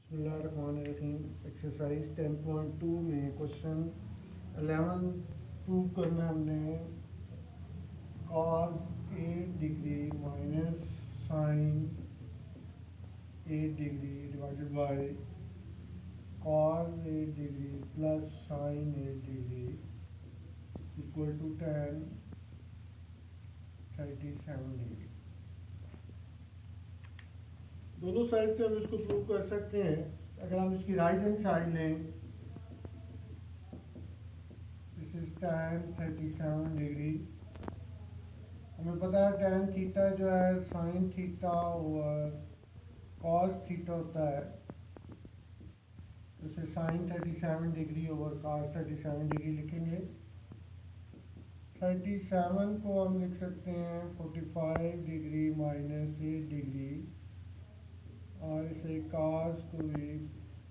बिस्मिल्लाहिर्रहमानिर्रहीम। एक्सरसाइज 10.2 में question 11 prove करना है हमने। Cos 8 degree minus sine 8 degree divided by cos 8 degree plus sine 8 degree equal to tan 37 degree. दोनों side से हम इसको प्रूव कर सकते हैं। अगर हम इसकी राइट हैंड साइड लें, दिस इज tan 37 डिग्री। हमें पता है tan थीटा जो है sine theta over cos theta होता है। इसे sine 37 degree over cos 37 degree लिखेंगे। 37 को हम लिख सकते हैं 45 डिग्री माइनस 8 डिग्री, और इसे कॉस को भी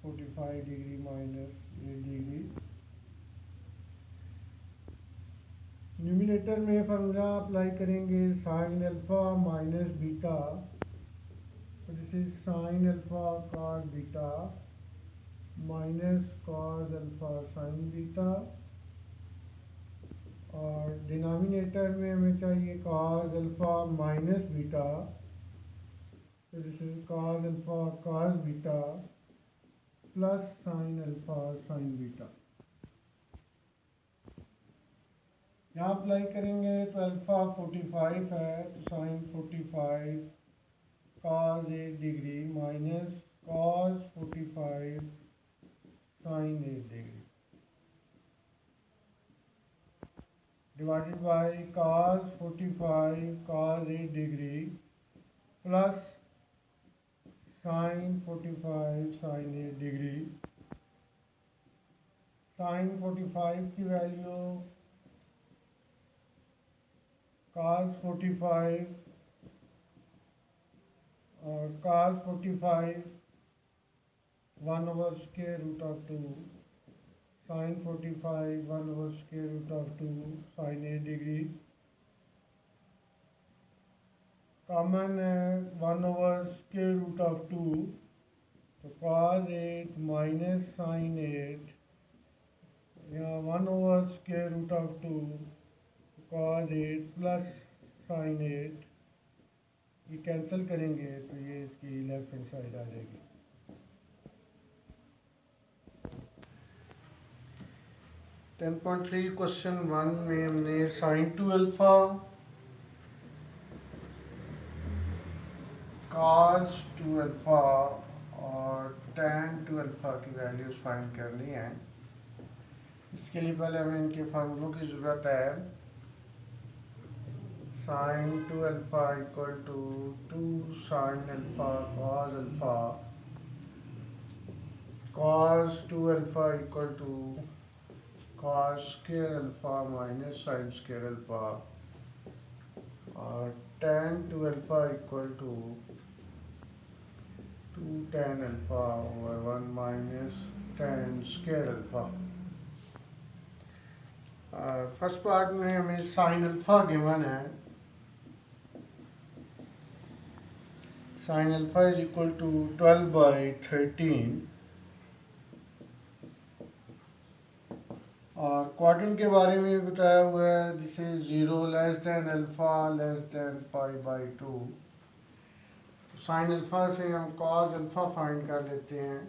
45 डिग्री माइनस 8 डिग्री। न्यूमिनेटर में फॉर्मूला अप्लाई करेंगे sine alpha minus beta, this is sine alpha cos beta minus cos alpha sine beta, और डिनोमिनेटर में हमें चाहिए कॉस अल्फा माइनस बीटा, तो this is cos alpha cos beta plus sine alpha sine beta. यहाँ apply करेंगे तो alpha 45 है, तो sine 45 cos 8 degree minus cos 45 sine 8 degree divided by cos 45 cos 8 degree plus sine 45 sine 8 degree. Sine 45 की value cos 45 और cos 45 1 over square root of 2, sin 45 1 over square root of 2 sin 8 degree. Common है 1 over square root of 2, तो cos 8 minus sin 8, या 1 over square root of 2 cos 8 plus sine 8, ये cancel करेंगे तो ये इसकी लेफ्ट हैंड साइड आ जाएगी। Ten point three question 1 में हमने साइन 2 अल्फा cos 2 अल्फा और tan 2 अल्फा की वैल्यूज फाइंड करनी है। इसके लिए पहले हमें इनके फार्मूलों की ज़रूरत है। Sine 2 alpha equal to 2 sine alpha cos alpha, cos 2 alpha equal to cos square alpha minus sine square alpha, और tan 2 alpha equal to 2 tan alpha over 1 minus tan square alpha. First part में हमें sine alpha given है। Sine alpha is equal to 12/13, और quadrant के बारे में बताया हुआ है, this is 0 less than alpha less than पाई/2। Sine alpha से हम कॉस अल्फा फाइंड कर लेते हैं,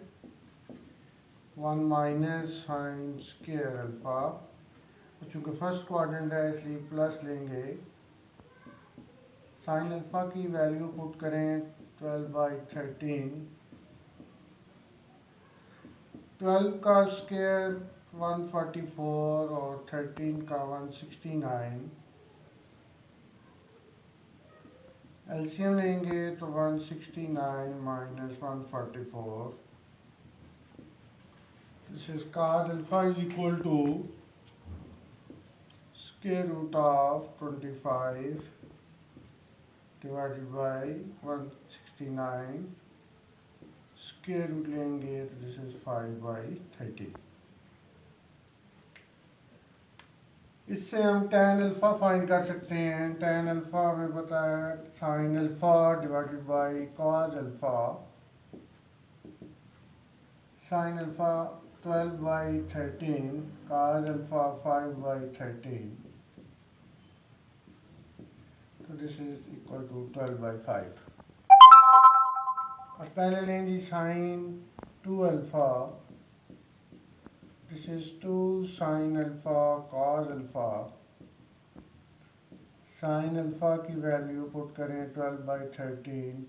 1 माइनस साइन स्क्वायर अल्फा। चूँकि फर्स्ट क्वाड्रेंट है इसलिए प्लस लेंगे। साइन अल्फा की वैल्यू पुट करें 12/13, 12 का स्क्वायर 144 और 13 का 169। एलसीएम लेंगे तो 169 minus 144, this is cos alpha is equal to square root of 25 divided by 169, square root लेंगे तो दिस इज 5/30। इससे हम tan अल्फा फाइंड कर सकते हैं। tan अल्फा हमें पता है sine alpha divided by cos alpha, sin alpha 12 by 13 cos alpha 5 by 13. So this is equal to 12 by 5. अब पहले लेंगे sin 2 alpha. This is 2 sin alpha cos alpha. Sin alpha की वैल्यू पुट करें 12 by 13,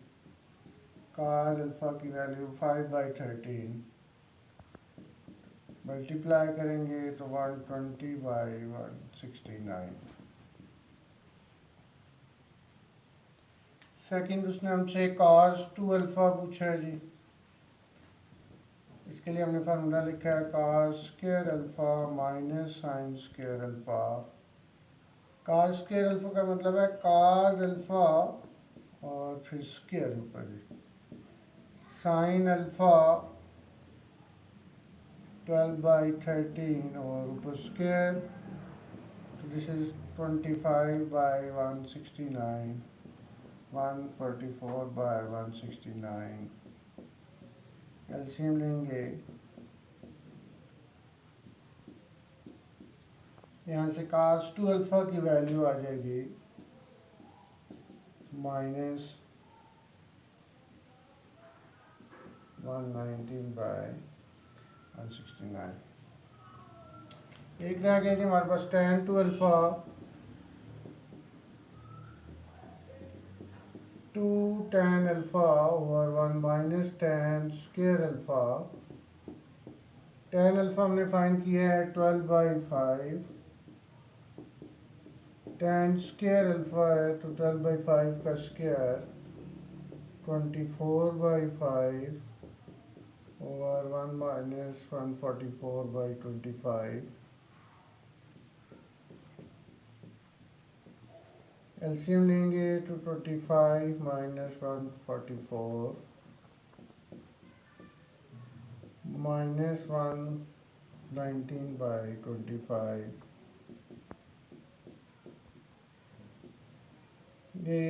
cos alpha की value 5 by 13, multiply करेंगे तो 120 by 169. Second उसने हमसे cos 2 अल्फ़ा पूछा है जी. इसके लिए हमने फार्मूला लिखा है cos square alpha minus sine square alpha. cos square alpha का मतलब है cos अल्फ़ा और फिर स्क्वायर ऊपर जी. साइन अल्फ़ा 12 by 13 और ऊपर स्क्वायर. तो this is 25 by 169, 144 by 169. LCM लेंगे. यहाँ से cos 2 अल्फ़ा की वैल्यू आ जाएगी माइनस 119 by 169. एक रह गया जी हमारे पास tan 2 alpha 2 tan alpha over 1 minus tan square alpha. tan alpha हमने फाइंड किया है 12 by 5. tan स्क्वायर अल्फ़ा है तो 12 by 5 का square 24 by 5 over 1 minus 144 by 25. LCM लेंगे तो 25 माइनस 144 माइनस 119 by 25. ये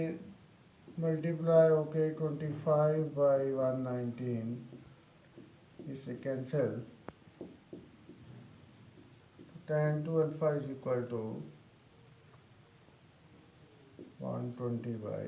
मल्टीप्लाई होके 25 by 119 इससे cancel. tan 2 alpha is equal to 120 by